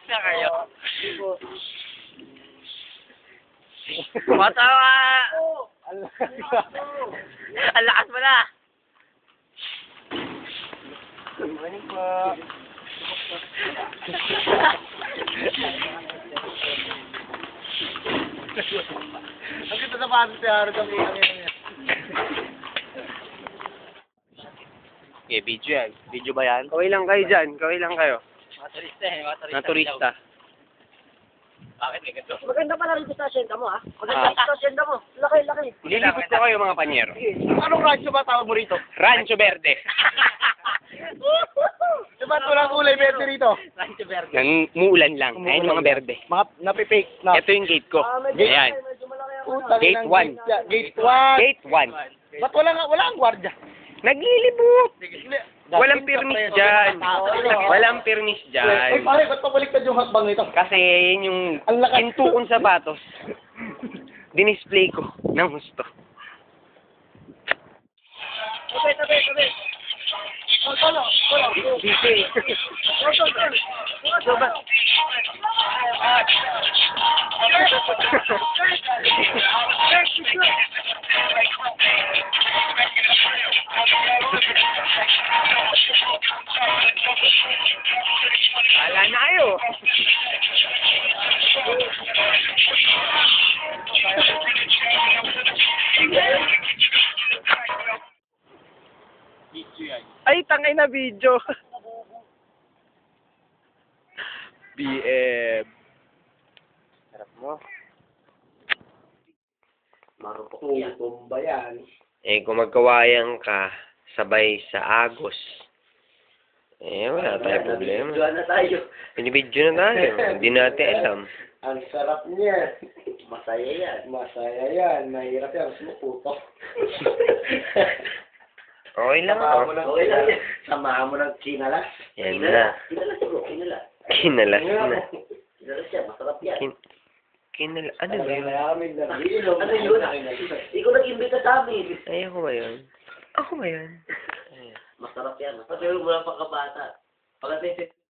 na kayo. Matawa! Ang lakas mo na! Good morning po. Ang ganda na paano si Aro kami niya. Okay, video yan. Video ba yan? Kaway lang kayo dyan. Kaway lang kayo. Mga turista eh. Mga turista. Na turista. Bakit may ganito? Maganda pala rin sa asyenda mo, ha? Maganda sa asyenda mo. Laki. Lilipot ko kayo mga panyero. Anong rancho ba tawag mo rito? Rancho Verde. Diba tulang kulay verde rito? Rancho Verde. Umuulan lang. Ayun mga verde. Mga napipake na. Ito yung gate ko. Ayan. Medyo malaki ang Putang Gate inang 1. Gate 1. Gate 1. Ba't wala ang gwardiya? Naglilibot. Walang permis dyan. Walang permis Ay dyan. pare, ba't pabaliktad yung hakbang nito? Kasi yun yung Ang lakas. hinto kong sapatos. Dinisplay ko ng gusto. Tabi. Tolo. DJ. Tolo. Wala na kayo. Ay, tangay na video. BM. Sarap mo. Marupok yan. Tumba yan. Eh, kung magkawayang ka, sabay sa Agos. Eh, wala tayong problema. Diyan na tayo. Pinibidyo na tayo. Hindi natin alam. Ang sarap niya. Masaya yan. Masaya yan. Mahirap yan. Sumuputo. Okay lang ako. Okay lang yan. Samahan mo ng kinalas. Yan na. Kinalas bro, kinalas. Kinalas na. Kinalas yan, masarap yan. Ano ba yun? Ano yun? Ikaw nag-imbita sa amin. Ay, ako ba yun? Ako ba yun? Masarap yan. Kasi mo lang pagkabata. Pagkatapos